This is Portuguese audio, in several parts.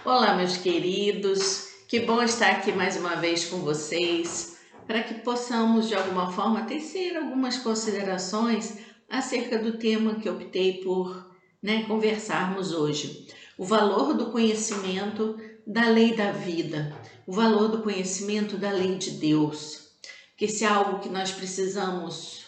Olá, meus queridos, que bom estar aqui mais uma vez com vocês, para que possamos de alguma forma tecer algumas considerações acerca do tema que optei por conversarmos hoje. O valor do conhecimento da lei da vida, o valor do conhecimento da lei de Deus, que se há algo que nós precisamos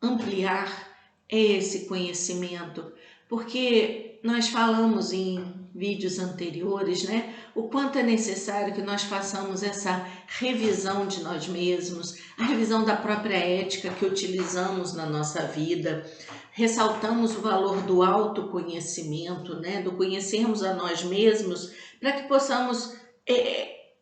ampliar é esse conhecimento, porque nós falamos em vídeos anteriores, o quanto é necessário que nós façamos essa revisão de nós mesmos, a revisão da própria ética que utilizamos na nossa vida. Ressaltamos o valor do autoconhecimento, do conhecermos a nós mesmos, para que possamos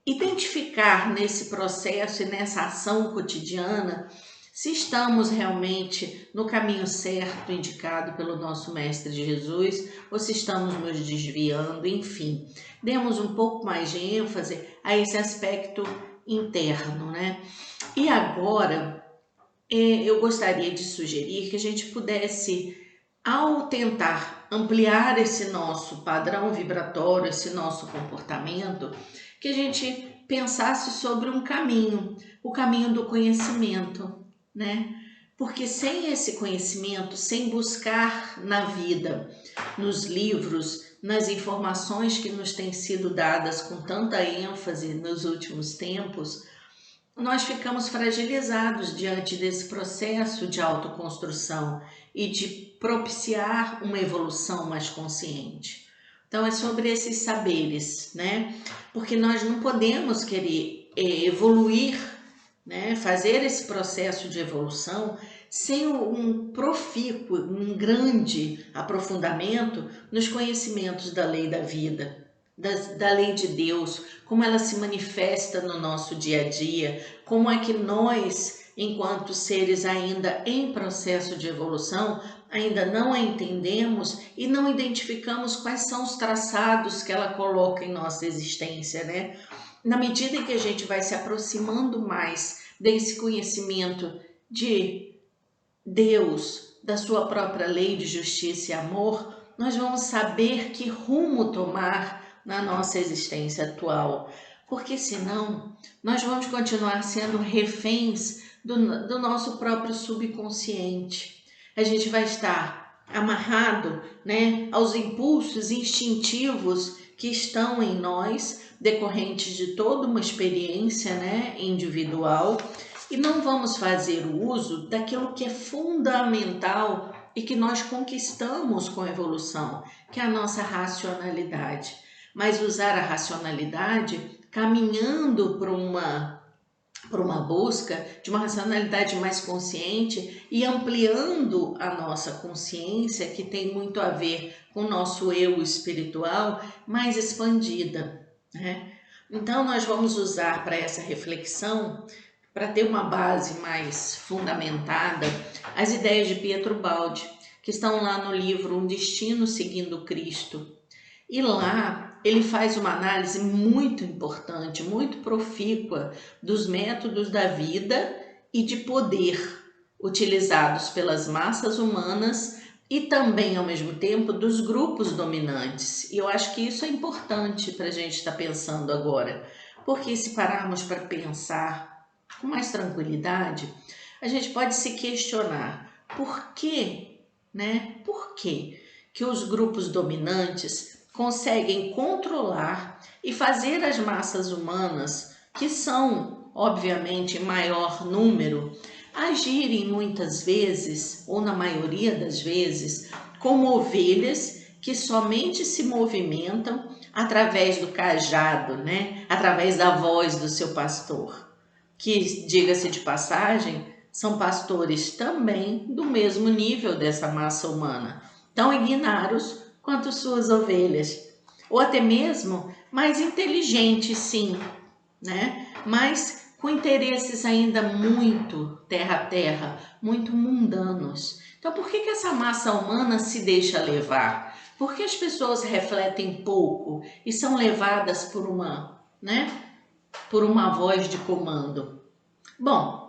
identificar nesse processo e nessa ação cotidiana se estamos realmente no caminho certo indicado pelo nosso Mestre Jesus ou se estamos nos desviando, enfim. Demos um pouco mais de ênfase a esse aspecto interno, E agora, eu gostaria de sugerir que a gente pudesse, ao tentar ampliar esse nosso padrão vibratório, esse nosso comportamento, que a gente pensasse sobre um caminho, o caminho do conhecimento. Porque sem esse conhecimento, sem buscar na vida, nos livros, nas informações que nos têm sido dadas com tanta ênfase nos últimos tempos, nós ficamos fragilizados diante desse processo de autoconstrução e de propiciar uma evolução mais consciente. Então é sobre esses saberes, Porque nós não podemos querer evoluir, fazer esse processo de evolução sem um profícuo, um grande aprofundamento nos conhecimentos da lei da vida, da lei de Deus, como ela se manifesta no nosso dia a dia, como é que nós, enquanto seres ainda em processo de evolução, ainda não a entendemos e não identificamos quais são os traçados que ela coloca em nossa existência, Na medida em que a gente vai se aproximando mais desse conhecimento de Deus, da sua própria lei de justiça e amor, nós vamos saber que rumo tomar na nossa existência atual. Porque senão, nós vamos continuar sendo reféns do nosso próprio subconsciente. A gente vai estar amarrado, aos impulsos instintivos que estão em nós, decorrentes de toda uma experiência, individual, e não vamos fazer o uso daquilo que é fundamental e que nós conquistamos com a evolução, que é a nossa racionalidade. Mas usar a racionalidade caminhando para uma busca de uma racionalidade mais consciente e ampliando a nossa consciência, que tem muito a ver com o nosso eu espiritual, mais expandida. Então, nós vamos usar para essa reflexão, para ter uma base mais fundamentada, as ideias de Pietro Baldi, que estão lá no livro Um Destino Seguindo Cristo. E lá ele faz uma análise muito importante, muito profícua dos métodos da vida e de poder utilizados pelas massas humanas e também, ao mesmo tempo, dos grupos dominantes. E eu acho que isso é importante para a gente estar pensando agora, porque se pararmos para pensar com mais tranquilidade, a gente pode se questionar por quê, Por quê que os grupos dominantes conseguem controlar e fazer as massas humanas, que são, obviamente, em maior número, agirem muitas vezes, ou na maioria das vezes, como ovelhas que somente se movimentam através do cajado, através da voz do seu pastor, que, diga-se de passagem, são pastores também do mesmo nível dessa massa humana, tão ignaros quanto suas ovelhas, ou até mesmo mais inteligentes, sim, mas com interesses ainda muito terra a terra, muito mundanos. Então, por que essa massa humana se deixa levar? Por que as pessoas refletem pouco e são levadas por uma voz de comando? Bom,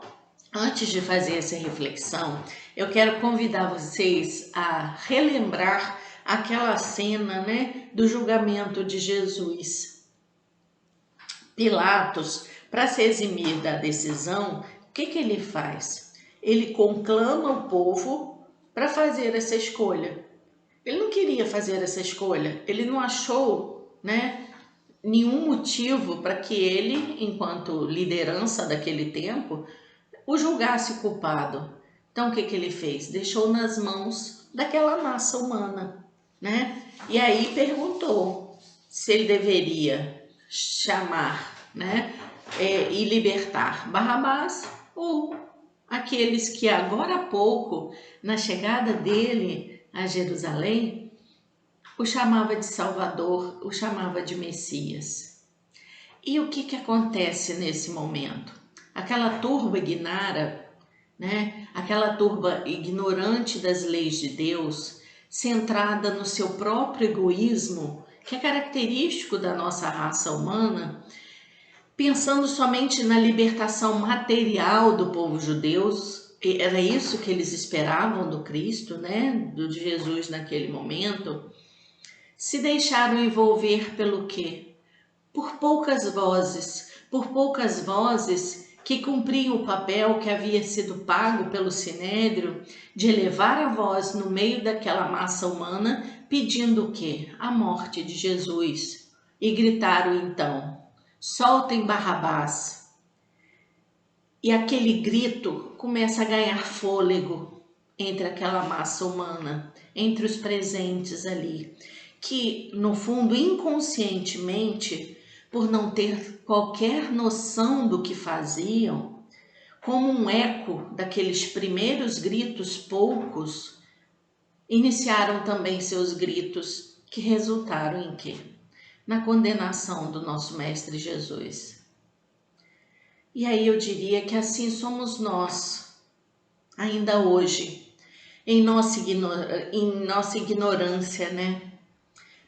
antes de fazer essa reflexão, eu quero convidar vocês a relembrar aquela cena, né, do julgamento de Jesus. Pilatos, para se eximir da decisão, o que ele faz? Ele conclama o povo para fazer essa escolha. Ele não queria fazer essa escolha, ele não achou, né, nenhum motivo para que ele, enquanto liderança daquele tempo, o julgasse culpado. Então o que ele fez? Deixou nas mãos daquela massa humana, né? E aí perguntou se ele deveria chamar, né, e libertar Barrabás ou aqueles que agora há pouco, na chegada dele a Jerusalém, o chamava de Salvador, o chamava de Messias. E o que acontece nesse momento? Aquela turba ignara, né? Aquela turba ignorante das leis de Deus, centrada no seu próprio egoísmo, que é característico da nossa raça humana, pensando somente na libertação material do povo judeu. Era isso que eles esperavam do Cristo, né? Do de Jesus naquele momento. Se deixaram envolver pelo quê? Por poucas vozes que cumpriam o papel que havia sido pago pelo Sinédrio de elevar a voz no meio daquela massa humana, pedindo o quê? A morte de Jesus. E gritaram então: soltem Barrabás. E aquele grito começa a ganhar fôlego entre aquela massa humana, entre os presentes ali, que no fundo inconscientemente, por não ter qualquer noção do que faziam, como um eco daqueles primeiros gritos poucos, iniciaram também seus gritos, que resultaram em quê? Na condenação do nosso Mestre Jesus. E aí eu diria que assim somos nós, ainda hoje, em nossa ignorância, né?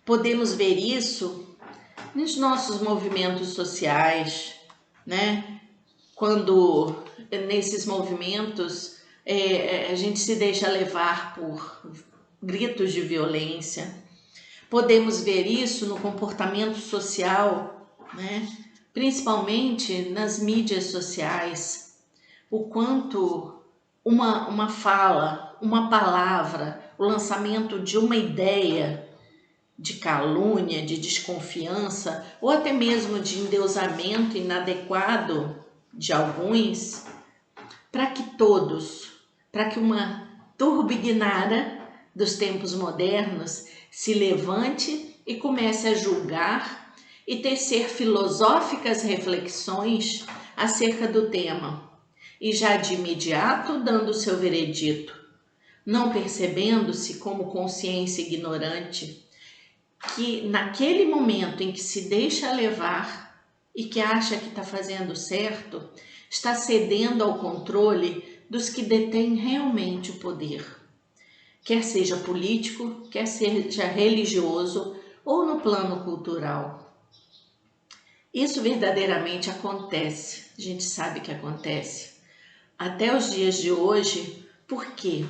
Podemos ver isso nos nossos movimentos sociais, né? Quando nesses movimentos a gente se deixa levar por gritos de violência. Podemos ver isso no comportamento social, né? Principalmente nas mídias sociais. O quanto uma fala, uma palavra, o lançamento de uma ideia de calúnia, de desconfiança ou até mesmo de endeusamento inadequado de alguns, para que uma turba ignara dos tempos modernos se levante e comece a julgar e tecer filosóficas reflexões acerca do tema, e já de imediato dando o seu veredito, não percebendo-se como consciência ignorante, que naquele momento em que se deixa levar e que acha que está fazendo certo, está cedendo ao controle dos que detêm realmente o poder, quer seja político, quer seja religioso ou no plano cultural. Isso verdadeiramente acontece, a gente sabe que acontece. Até os dias de hoje, por quê?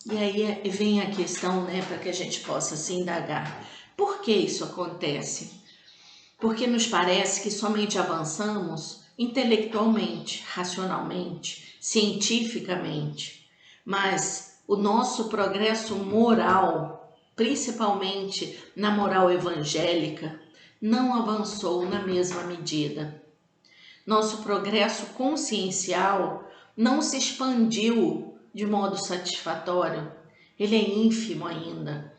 E aí vem a questão, né, para que a gente possa se indagar. Por que isso acontece? Porque nos parece que somente avançamos intelectualmente, racionalmente, cientificamente, mas o nosso progresso moral, principalmente na moral evangélica, não avançou na mesma medida. Nosso progresso consciencial não se expandiu de modo satisfatório, ele é ínfimo ainda.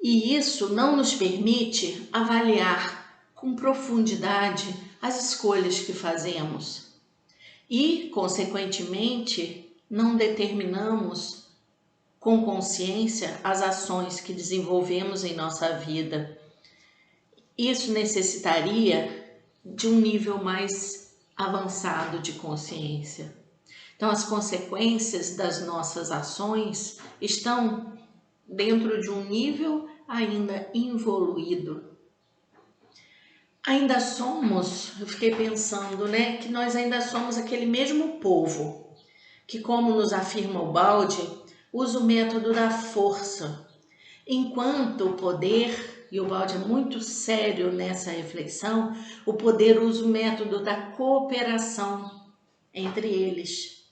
E isso não nos permite avaliar com profundidade as escolhas que fazemos e, consequentemente, não determinamos com consciência as ações que desenvolvemos em nossa vida. Isso necessitaria de um nível mais avançado de consciência. Então, as consequências das nossas ações estão dentro de um nível ainda involuído. Ainda somos, eu fiquei pensando, né, que nós ainda somos aquele mesmo povo que, como nos afirma o Balde, usa o método da força Enquanto o poder, e o Balde é muito sério nessa reflexão, o poder usa o método da cooperação entre eles.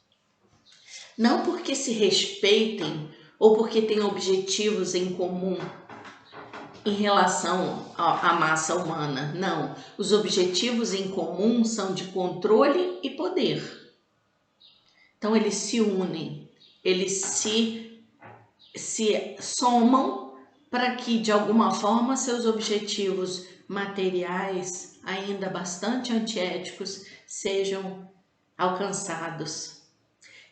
Não porque se respeitem ou porque têm objetivos em comum em relação à massa humana. Não, os objetivos em comum são de controle e poder. Então eles se unem, eles se somam para que de alguma forma seus objetivos materiais, ainda bastante antiéticos, sejam alcançados.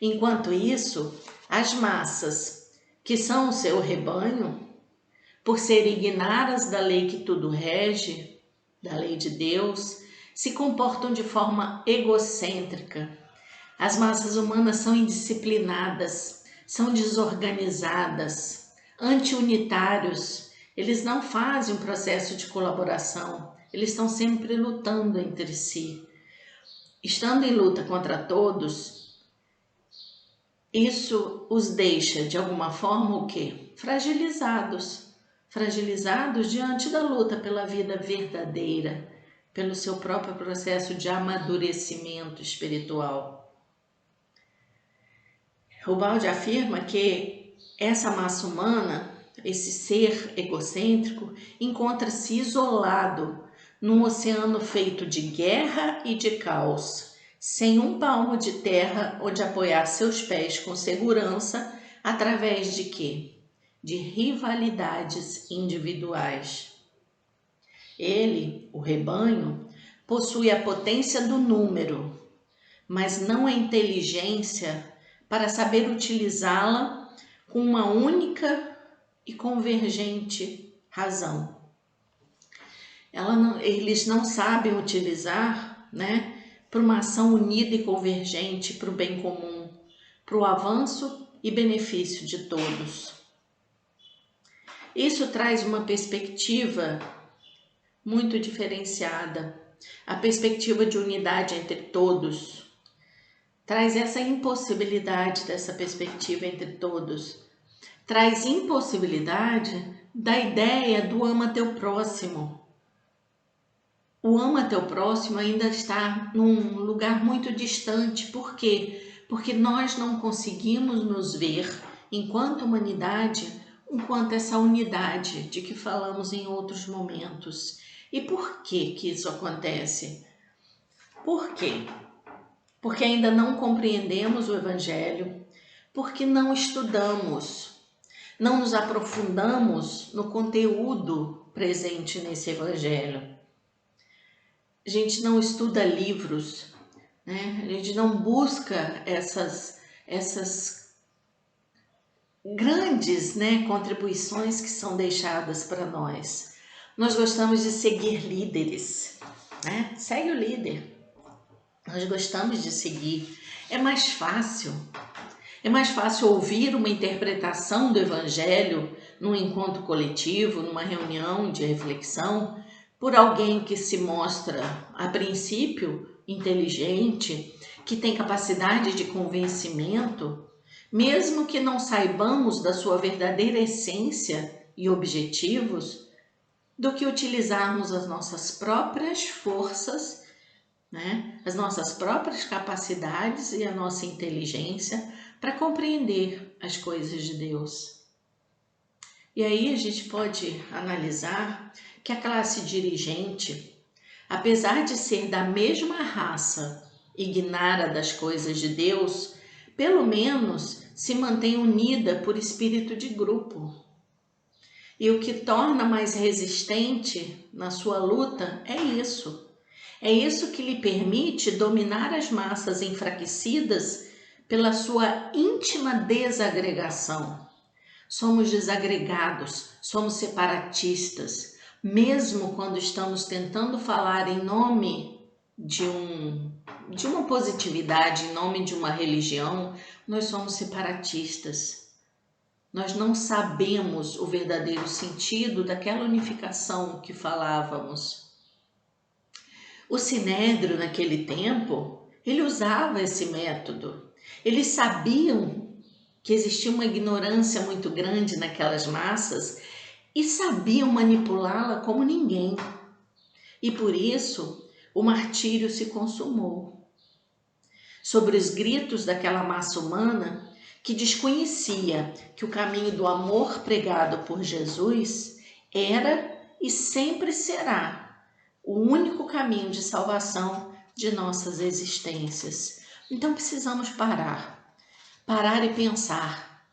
Enquanto isso, as massas, que são o seu rebanho, por serem ignaras da lei que tudo rege, da lei de Deus, se comportam de forma egocêntrica. As massas humanas são indisciplinadas, são desorganizadas, anti-unitários. Eles não fazem um processo de colaboração, eles estão sempre lutando entre si. Estando em luta contra todos, isso os deixa, de alguma forma, o quê? Fragilizados diante da luta pela vida verdadeira, pelo seu próprio processo de amadurecimento espiritual. O Balde afirma que essa massa humana, esse ser egocêntrico, encontra-se isolado num oceano feito de guerra e de caos, sem um palmo de terra onde apoiar seus pés com segurança, através de quê? De rivalidades individuais. Ele, o rebanho, possui a potência do número, mas não a inteligência para saber utilizá-la com uma única e convergente razão. Eles não sabem utilizar, para uma ação unida e convergente para o bem comum, para o avanço e benefício de todos. Isso traz uma perspectiva muito diferenciada, a perspectiva de unidade entre todos. Traz essa impossibilidade dessa perspectiva entre todos. Traz impossibilidade da ideia do ama teu próximo. O ama teu próximo ainda está num lugar muito distante. Por quê? Porque nós não conseguimos nos ver enquanto humanidade, enquanto essa unidade de que falamos em outros momentos. E por que isso acontece? Por quê? Porque ainda não compreendemos o Evangelho, porque não estudamos, não nos aprofundamos no conteúdo presente nesse Evangelho. A gente não estuda livros, a gente não busca essas grandes contribuições que são deixadas para nós. Nós gostamos de seguir líderes, segue o líder. Nós gostamos de seguir. É mais fácil ouvir uma interpretação do Evangelho num encontro coletivo, numa reunião de reflexão, por alguém que se mostra, a princípio, inteligente, que tem capacidade de convencimento, mesmo que não saibamos da sua verdadeira essência e objetivos, do que utilizarmos as nossas próprias forças, as nossas próprias capacidades e a nossa inteligência para compreender as coisas de Deus. E aí a gente pode analisar que a classe dirigente, apesar de ser da mesma raça ignara das coisas de Deus, pelo menos se mantém unida por espírito de grupo. E o que torna mais resistente na sua luta é isso. É isso que lhe permite dominar as massas enfraquecidas pela sua íntima desagregação. Somos desagregados, somos separatistas, mesmo quando estamos tentando falar em nome de uma positividade, em nome de uma religião, nós somos separatistas. Nós não sabemos o verdadeiro sentido daquela unificação que falávamos. O Sinédrio, naquele tempo, ele usava esse método. Eles sabiam que existia uma ignorância muito grande naquelas massas e sabiam manipulá-la como ninguém. E por isso o martírio se consumou. Sobre os gritos daquela massa humana que desconhecia que o caminho do amor pregado por Jesus era e sempre será o único caminho de salvação de nossas existências. Então precisamos parar e pensar.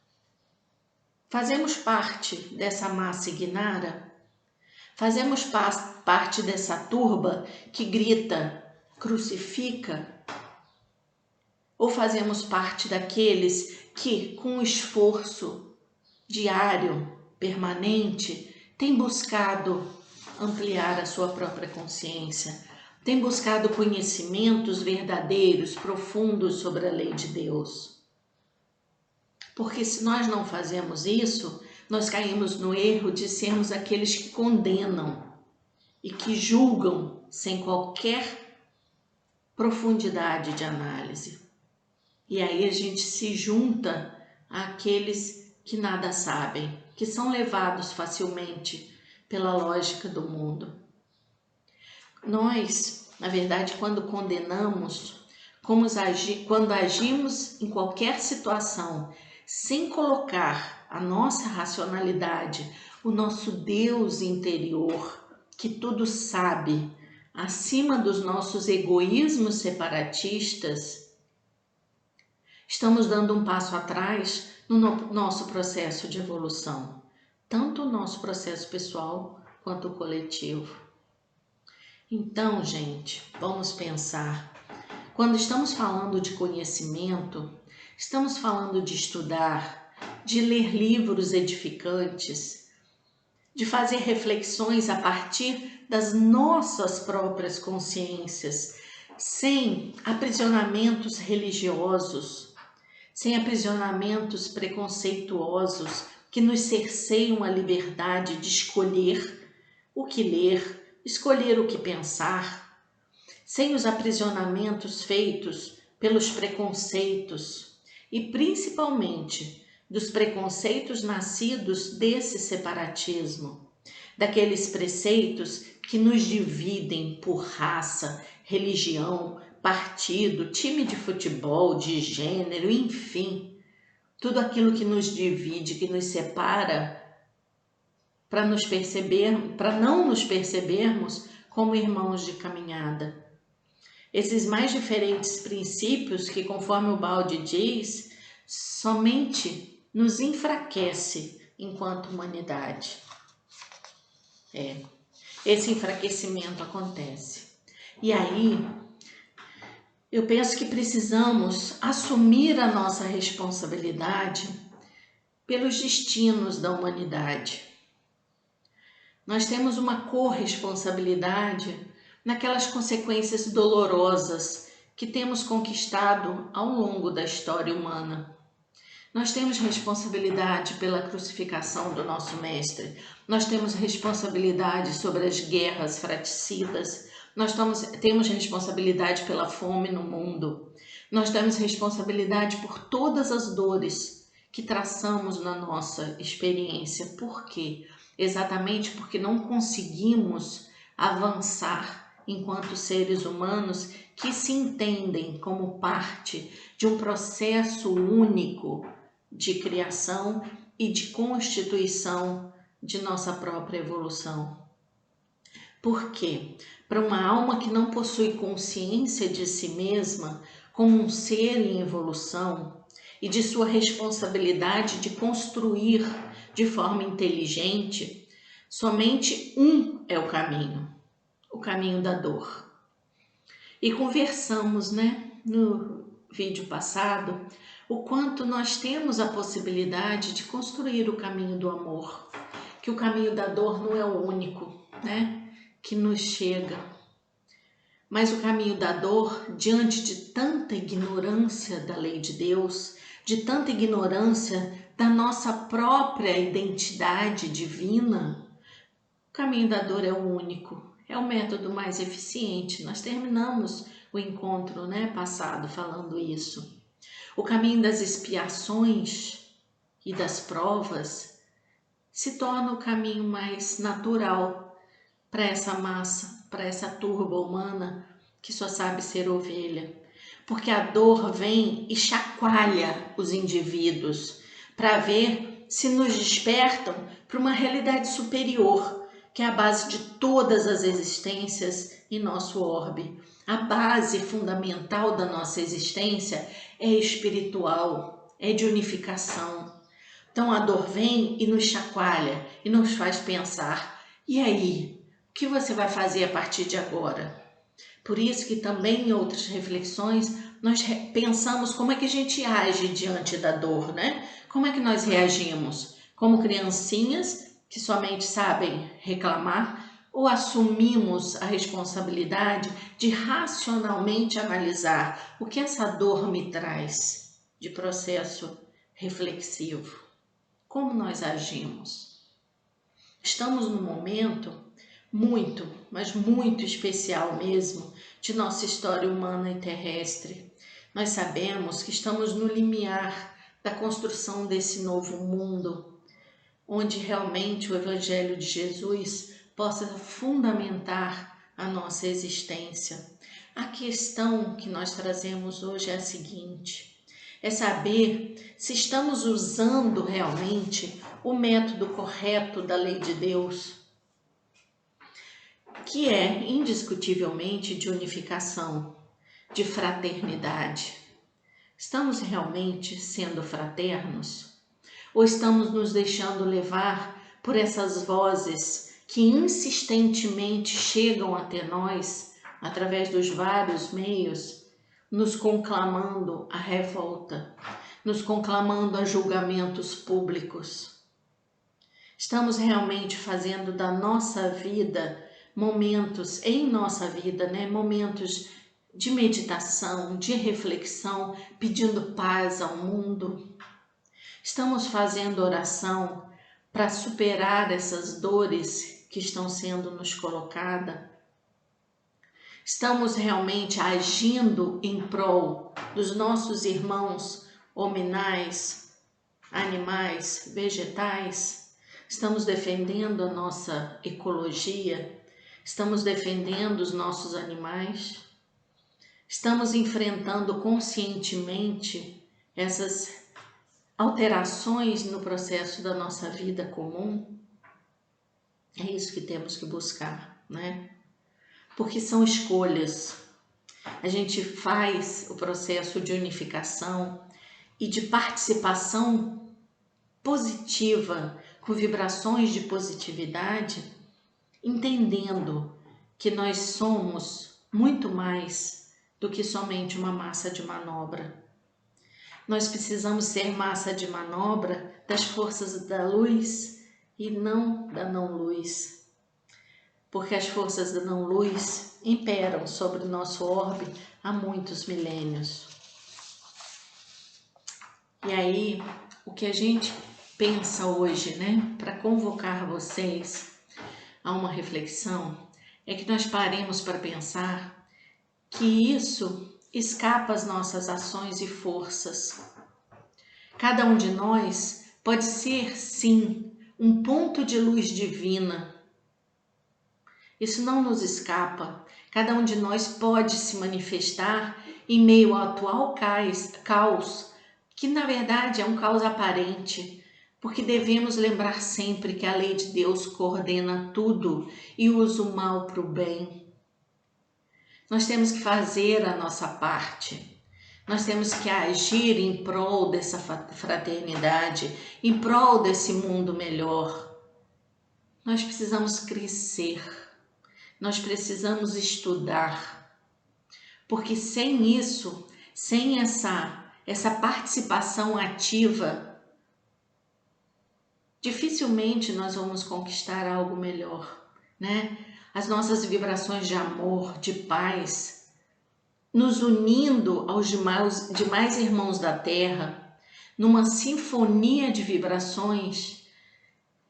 Fazemos parte dessa massa ignara? Fazemos parte dessa turba que grita, crucifica? Ou fazemos parte daqueles que, com um esforço diário, permanente, têm buscado ampliar a sua própria consciência, têm buscado conhecimentos verdadeiros, profundos sobre a lei de Deus? Porque se nós não fazemos isso, nós caímos no erro de sermos aqueles que condenam e que julgam sem qualquer profundidade de análise. E aí a gente se junta àqueles que nada sabem, que são levados facilmente pela lógica do mundo. Nós, na verdade, quando condenamos, quando agimos em qualquer situação, sem colocar a nossa racionalidade, o nosso Deus interior, que tudo sabe, acima dos nossos egoísmos separatistas, estamos dando um passo atrás no nosso processo de evolução, tanto o nosso processo pessoal quanto o coletivo. Então, gente, vamos pensar. Quando estamos falando de conhecimento, estamos falando de estudar, de ler livros edificantes, de fazer reflexões a partir das nossas próprias consciências, sem aprisionamentos religiosos, sem aprisionamentos preconceituosos que nos cerceiam a liberdade de escolher o que ler, escolher o que pensar, sem os aprisionamentos feitos pelos preconceitos e principalmente dos preconceitos nascidos desse separatismo, daqueles preceitos que nos dividem por raça, religião, partido, time de futebol, de gênero, enfim, tudo aquilo que nos divide, que nos separa, para não nos percebermos como irmãos de caminhada. Esses mais diferentes princípios que, conforme o Baldi diz, somente nos enfraquece enquanto humanidade. Esse enfraquecimento acontece. E aí, eu penso que precisamos assumir a nossa responsabilidade pelos destinos da humanidade. Nós temos uma corresponsabilidade naquelas consequências dolorosas que temos conquistado ao longo da história humana. Nós temos responsabilidade pela crucificação do nosso Mestre, nós temos responsabilidade sobre as guerras fratricidas, nós temos responsabilidade pela fome no mundo, nós temos responsabilidade por todas as dores que traçamos na nossa experiência. Por quê? Exatamente porque não conseguimos avançar enquanto seres humanos que se entendem como parte de um processo único de criação e de constituição de nossa própria evolução. Por quê? Para uma alma que não possui consciência de si mesma como um ser em evolução e de sua responsabilidade de construir de forma inteligente, somente um é o caminho da dor. E conversamos, no vídeo passado, o quanto nós temos a possibilidade de construir o caminho do amor, que o caminho da dor não é o único, que nos chega. Mas o caminho da dor, diante de tanta ignorância da lei de Deus, de tanta ignorância da nossa própria identidade divina, o caminho da dor é o único, é o método mais eficiente. Nós terminamos o encontro passado falando isso. O caminho das expiações e das provas se torna o caminho mais natural para essa massa, para essa turba humana que só sabe ser ovelha. Porque a dor vem e chacoalha os indivíduos para ver se nos despertam para uma realidade superior, que é a base de todas as existências em nosso orbe. A base fundamental da nossa existência é espiritual, é de unificação. Então a dor vem e nos chacoalha e nos faz pensar, e aí, o que você vai fazer a partir de agora? Por isso que também em outras reflexões nós pensamos como é que a gente age diante da dor, né? Como é que nós reagimos? Como criancinhas que somente sabem reclamar, ou assumimos a responsabilidade de racionalmente analisar o que essa dor me traz de processo reflexivo? Como nós agimos? Estamos num momento muito, mas muito especial mesmo de nossa história humana e terrestre. Nós sabemos que estamos no limiar da construção desse novo mundo, onde realmente o Evangelho de Jesus possa fundamentar a nossa existência. A questão que nós trazemos hoje é a seguinte: é saber se estamos usando realmente o método correto da lei de Deus, que é indiscutivelmente de unificação, de fraternidade. Estamos realmente sendo fraternos? Ou estamos nos deixando levar por essas vozes que insistentemente chegam até nós, através dos vários meios, nos conclamando a revolta, nos conclamando a julgamentos públicos? Estamos realmente fazendo da nossa vida momentos em nossa vida, né? Momentos de meditação, de reflexão, pedindo paz ao mundo? Estamos fazendo oração para superar essas dores que estão sendo nos colocadas? Estamos realmente agindo em prol dos nossos irmãos hominais, animais, vegetais? Estamos defendendo a nossa ecologia? Estamos defendendo os nossos animais? Estamos enfrentando conscientemente essas alterações no processo da nossa vida comum? É isso que temos que buscar, né? Porque são escolhas. A gente faz o processo de unificação e de participação positiva, com vibrações de positividade, entendendo que nós somos muito mais do que somente uma massa de manobra. Nós precisamos ser massa de manobra das forças da luz e não da não-luz, porque as forças da não-luz imperam sobre o nosso orbe há muitos milênios. E aí, o que a gente pensa hoje, né, para convocar vocês a uma reflexão, é que nós paremos para pensar que isso escapa às nossas ações e forças. Cada um de nós pode ser, sim, um ponto de luz divina. Isso não nos escapa. Cada um de nós pode se manifestar em meio ao atual caos, que na verdade é um caos aparente, porque devemos lembrar sempre que a lei de Deus coordena tudo e usa o mal para o bem. Nós temos que fazer a nossa parte. Nós temos que agir em prol dessa fraternidade, em prol desse mundo melhor. Nós precisamos crescer, nós precisamos estudar, porque sem isso, sem essa participação ativa, dificilmente nós vamos conquistar algo melhor, né? As nossas vibrações de amor, de paz, nos unindo aos demais irmãos da Terra, numa sinfonia de vibrações,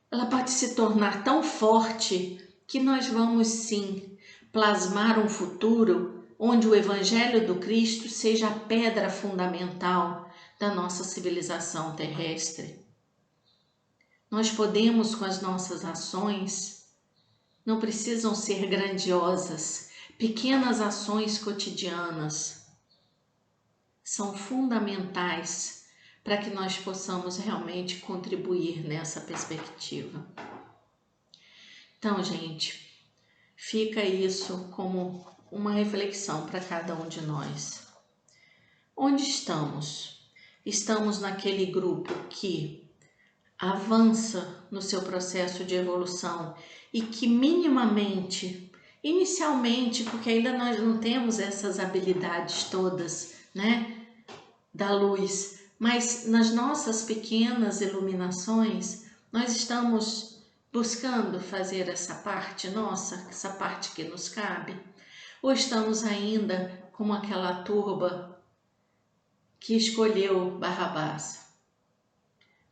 ela pode se tornar tão forte que nós vamos sim plasmar um futuro onde o Evangelho do Cristo seja a pedra fundamental da nossa civilização terrestre. Nós podemos, com as nossas ações, não precisam ser grandiosas, pequenas ações cotidianas são fundamentais para que nós possamos realmente contribuir nessa perspectiva. Então, gente, fica isso como uma reflexão para cada um de nós. Onde estamos? Estamos naquele grupo que avança no seu processo de evolução e que minimamente, inicialmente, porque ainda nós não temos essas habilidades todas, né, da luz, mas nas nossas pequenas iluminações, nós estamos buscando fazer essa parte nossa, essa parte que nos cabe, ou estamos ainda como aquela turba que escolheu Barrabás?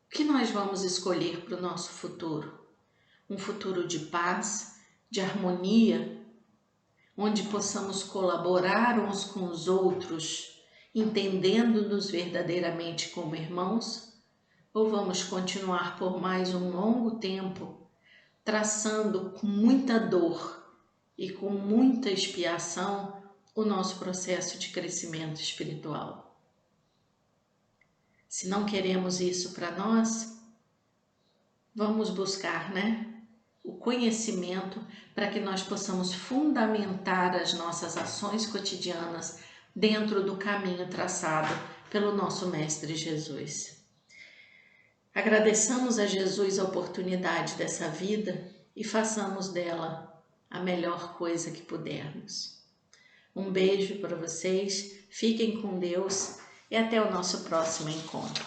O que nós vamos escolher para o nosso futuro? Um futuro de paz, de harmonia, onde possamos colaborar uns com os outros, entendendo-nos verdadeiramente como irmãos? Ou vamos continuar por mais um longo tempo, traçando com muita dor e com muita expiação o nosso processo de crescimento espiritual? Se não queremos isso para nós, vamos buscar, né, o conhecimento para que nós possamos fundamentar as nossas ações cotidianas dentro do caminho traçado pelo nosso Mestre Jesus. Agradeçamos a Jesus a oportunidade dessa vida e façamos dela a melhor coisa que pudermos. Um beijo para vocês, fiquem com Deus e até o nosso próximo encontro.